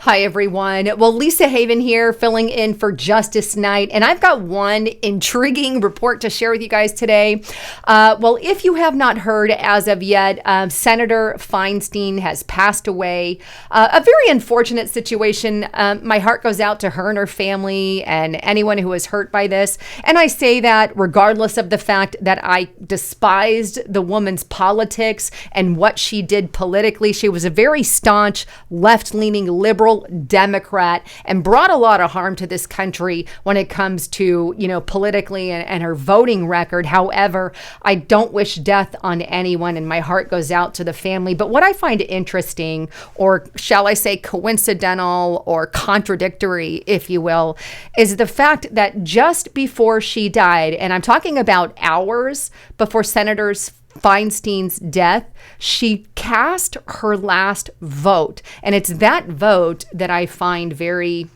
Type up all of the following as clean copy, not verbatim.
Hi, everyone. Well, Lisa Haven here, filling in for Justus Knight, and I've got one intriguing report to share with you guys today. Well, if you have not heard as of yet, Senator Feinstein has passed away. A very unfortunate situation. My heart goes out to her and her family and anyone who was hurt by this. And I say that regardless of the fact that I despised the woman's politics and what she did politically. She was a very staunch, left-leaning liberal Democrat and brought a lot of harm to this country when it comes to, politically and her voting record. However, I don't wish death on anyone, and my heart goes out to the family. But what I find interesting, or shall I say coincidental or contradictory, if you will, is the fact that just before she died, and I'm talking about hours before Senator's Feinstein's death, she cast her last vote. And it's that vote that I find very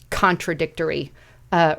contradictory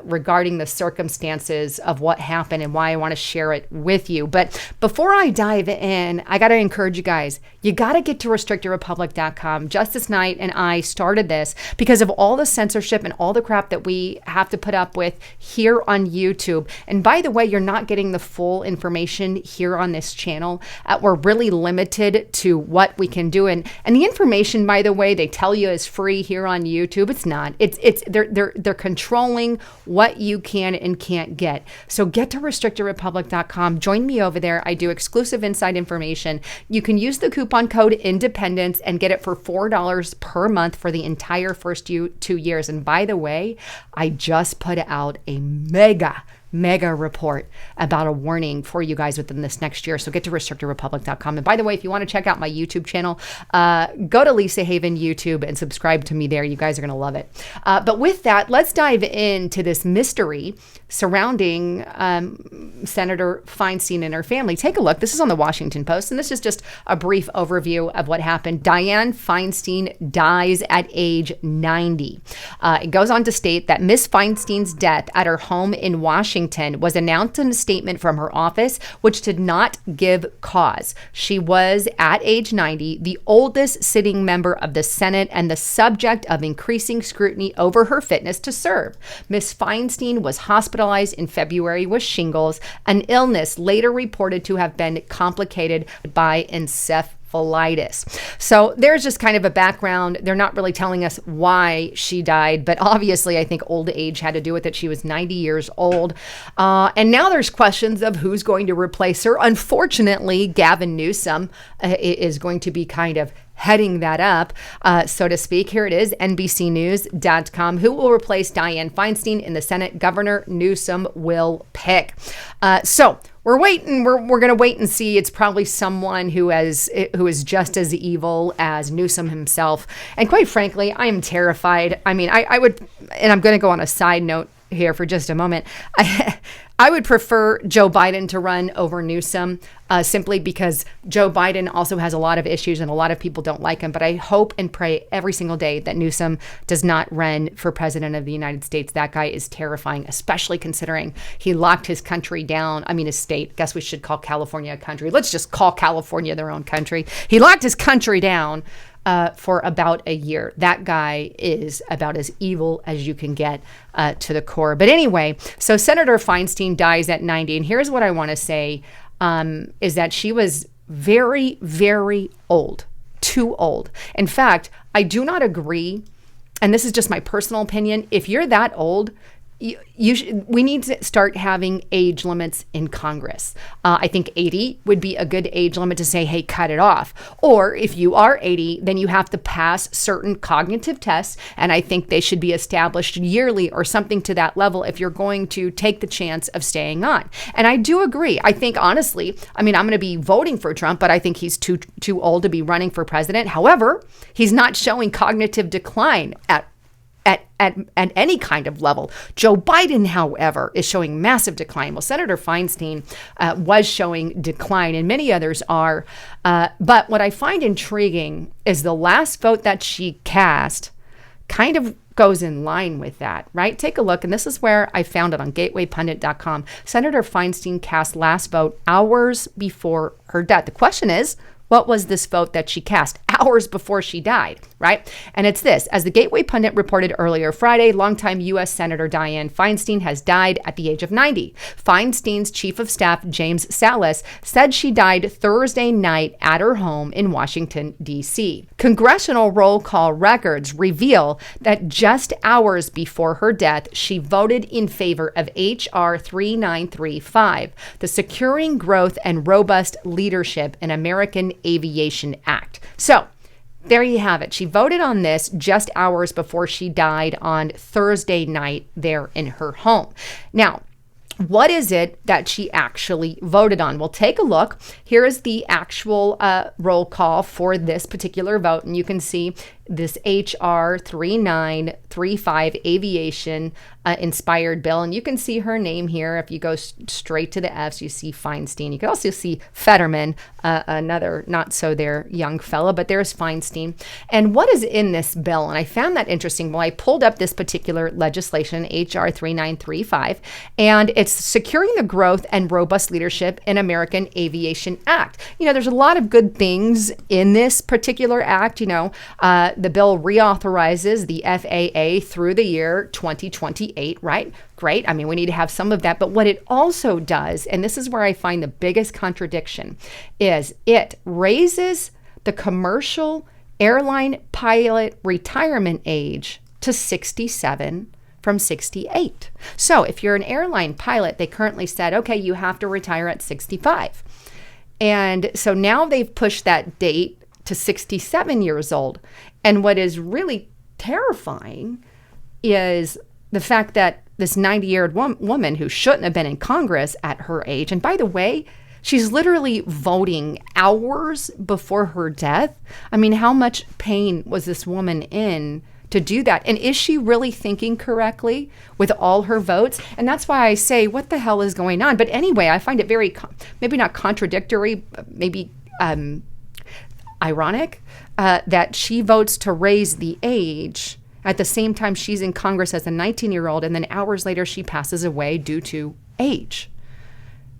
regarding the circumstances of what happened and why I want to share it with you. But before I dive in, I got to encourage you guys, you got to get to restrictedrepublic.com. Justus Knight and I started this because of all the censorship and all the crap that we have to put up with here on YouTube. And by the way, you're not getting the full information here on this channel. We're really limited to what we can do. And the information, by the way, they tell you is free here on YouTube. It's not. They're controlling what you can and can't get. So get to restrictedrepublic.com. Join me over there. I do exclusive inside information. You can use the coupon code INDEPENDENCE and get it for $4 per month for the entire first 2 years. And by the way, I just put out a mega report about a warning for you guys within this next year. So get to restrictedrepublic.com. And by the way, if you want to check out my YouTube channel, go to Lisa Haven YouTube and subscribe to me there. You guys are going to love it. But with that, let's dive into this mystery surrounding Senator Feinstein and her family. Take a look. This is on the Washington Post, and this is just a brief overview of what happened. Dianne Feinstein dies at age 90. It goes on to state that Miss Feinstein's death at her home in Washington was announced in a statement from her office, which did not give cause. She was, at age 90, the oldest sitting member of the Senate and the subject of increasing scrutiny over her fitness to serve. Miss Feinstein was hospitalized in February with shingles, an illness later reported to have been complicated by encephalitis. So there's just kind of a background. They're not really telling us why she died, but obviously I think old age had to do with it. She was 90 years old. And now there's questions of who's going to replace her. Unfortunately, Gavin Newsom is going to be kind of heading that up, so to speak. Here it is, NBCnews.com. Who will replace Dianne Feinstein in the Senate? Governor Newsom will pick. So we're waiting. We're going to wait and see. It's probably someone who is just as evil as Newsom himself. And quite frankly, I am terrified. I mean, I would, and I'm going to go on a side note here for just a moment. I would prefer Joe Biden to run over Newsom simply because Joe Biden also has a lot of issues and a lot of people don't like him. But I hope and pray every single day that Newsom does not run for president of the United States. That guy is terrifying, especially considering he locked his country down. I mean, his state. Guess we should call California a country. Let's just call California their own country. He locked his country down for about a year. That guy is about as evil as you can get to the core. But anyway, so Senator Feinstein dies at 90. And here's what I want to say is that she was very, very old, too old. In fact, I do not agree, and this is just my personal opinion, if you're that old, we need to start having age limits in Congress. I think 80 would be a good age limit to say, hey, cut it off. Or if you are 80, then you have to pass certain cognitive tests. And I think they should be established yearly or something to that level if you're going to take the chance of staying on. And I do agree. I think, honestly, I mean, I'm going to be voting for Trump, but I think he's too old to be running for president. However, he's not showing cognitive decline at any kind of level. Joe Biden, however, is showing massive decline. Well, Senator Feinstein was showing decline, and many others are. But what I find intriguing is the last vote that she cast kind of goes in line with that, right? Take a look, and this is where I found it on gatewaypundit.com. Senator Feinstein cast last vote hours before her death. The question is, What was this vote that she cast hours before she died, right? And it's this. As the Gateway Pundit reported earlier Friday, longtime U.S. Senator Dianne Feinstein has died at the age of 90. Feinstein's chief of staff, James Salas, said she died Thursday night at her home in Washington, D.C. Congressional roll call records reveal that just hours before her death, she voted in favor of H.R. 3935, the Securing Growth and Robust Leadership in American Aviation Act. So, there you have it. She voted on this just hours before she died on Thursday night there in her home. Now, what is it that she actually voted on? Well, take a look. Here is the actual roll call for this particular vote, and you can see this H.R. 3935 aviation inspired bill. And you can see her name here. If you go straight to the F's, you see Feinstein. You can also see Fetterman, another not so there young fellow, but there's Feinstein. And what is in this bill? And I found that interesting. Well, I pulled up this particular legislation, H.R. 3935, and it's Securing the Growth and Robust Leadership in American Aviation Act. You know, there's a lot of good things in this particular act. You know, the bill reauthorizes the FAA through the year 2028, right? Great. I mean, we need to have some of that. But what it also does, and this is where I find the biggest contradiction, is it raises the commercial airline pilot retirement age to 67 from 68. So if you're an airline pilot, they currently said, okay, you have to retire at 65. And so now they've pushed that date to 67 years old. And what is really terrifying is the fact that this 90-year-old woman who shouldn't have been in Congress at her age, and by the way, she's literally voting hours before her death. I mean, how much pain was this woman in to do that? And is she really thinking correctly with all her votes? And that's why I say, what the hell is going on? But anyway, I find it very, maybe not contradictory, maybe ironic that she votes to raise the age at the same time she's in Congress as a 19-year-old, and then hours later she passes away due to age.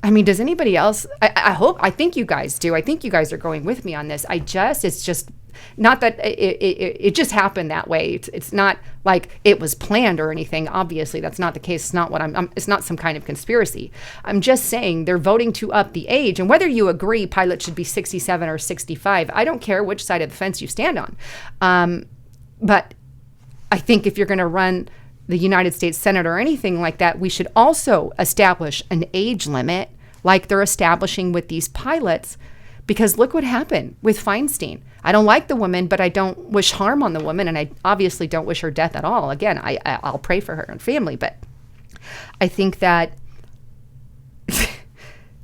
I mean, does anybody else? I think you guys do. I think you guys are going with me on this. It's just not that it just happened that way. It's not like it was planned or anything. Obviously, that's not the case. It's not what it's not some kind of conspiracy. I'm just saying they're voting to up the age. And whether you agree pilots should be 67 or 65, I don't care which side of the fence you stand on. But I think if you're going to run the United States Senate or anything like that, we should also establish an age limit like they're establishing with these pilots, because look what happened with Feinstein. I don't like the woman, but I don't wish harm on the woman, and I obviously don't wish her death at all. Again, I'll pray for her and family, but I think that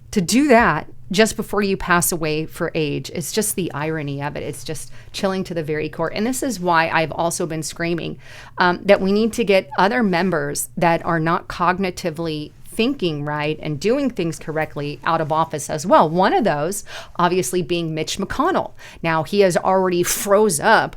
to do that just before you pass away for age, it's just the irony of it. It's just chilling to the very core. And this is why I've also been screaming that we need to get other members that are not cognitively thinking right and doing things correctly out of office as well. One of those obviously being Mitch McConnell. Now, he has already froze up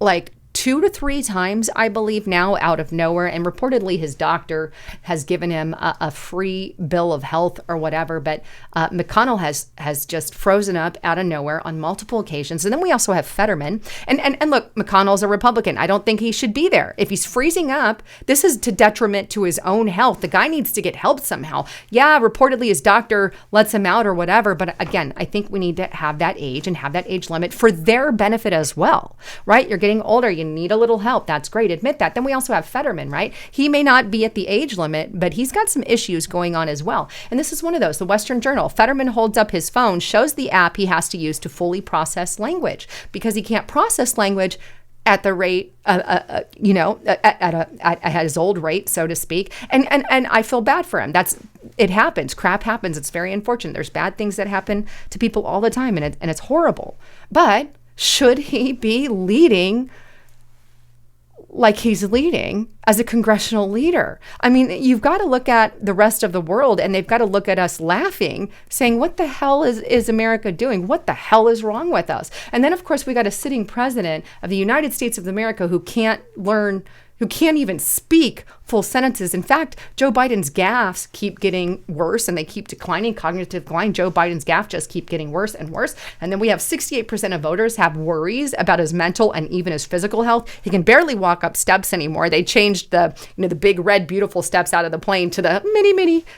like 2 to 3 times, I believe, now out of nowhere. And reportedly his doctor has given him a free bill of health or whatever. But McConnell has just frozen up out of nowhere on multiple occasions. And then we also have Fetterman. And look, McConnell's a Republican. I don't think he should be there. If he's freezing up, this is to detriment to his own health. The guy needs to get help somehow. Yeah, reportedly his doctor lets him out or whatever. But again, I think we need to have that age and have that age limit for their benefit as well, right? You're getting older. You need a little help. That's great. Admit that. Then we also have Fetterman, right? He may not be at the age limit, but he's got some issues going on as well. And this is one of those. The Western Journal. Fetterman holds up his phone, shows the app he has to use to fully process language, because he can't process language at the rate, at his old rate, so to speak. And I feel bad for him. It happens. Crap happens. It's very unfortunate. There's bad things that happen to people all the time, and it's horrible. But should he be leading like he's leading as a congressional leader? I mean, you've got to look at the rest of the world, and they've got to look at us laughing, saying, what the hell is America doing? What the hell is wrong with us? And then, of course, we got a sitting president of the United States of America who can't learn who can't even speak full sentences. In fact, Joe Biden's gaffes keep getting worse and they keep declining. Cognitive decline. Joe Biden's gaffes just keep getting worse and worse. And then we have 68% of voters have worries about his mental and even his physical health. He can barely walk up steps anymore. They changed the big red beautiful steps out of the plane to the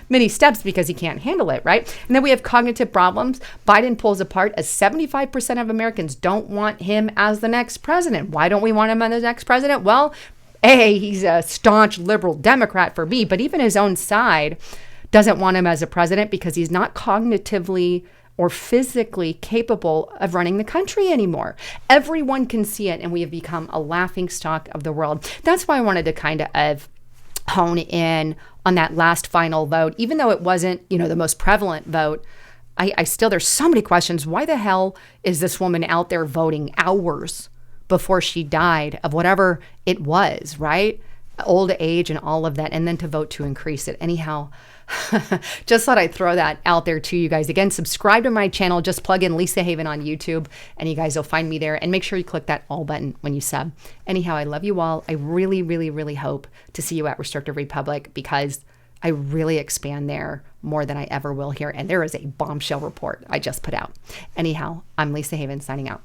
mini steps because he can't handle it, right? And then we have cognitive problems. Biden pulls apart as 75% of Americans don't want him as the next president. Why don't we want him as the next president? Well, he's a staunch liberal Democrat for B, but even his own side doesn't want him as a president because he's not cognitively or physically capable of running the country anymore. Everyone can see it, and we have become a laughingstock of the world. That's why I wanted to kind of hone in on that last final vote, even though it wasn't, the most prevalent vote. I still, there's so many questions. Why the hell is this woman out there voting hours before she died of whatever it was, right? Old age and all of that, and then to vote to increase it. Anyhow, just thought I'd throw that out there to you guys. Again, subscribe to my channel. Just plug in Lisa Haven on YouTube, and you guys will find me there. And make sure you click that all button when you sub. Anyhow, I love you all. I really, really, really hope to see you at Restrictive Republic because I really expand there more than I ever will here. And there is a bombshell report I just put out. Anyhow, I'm Lisa Haven signing out.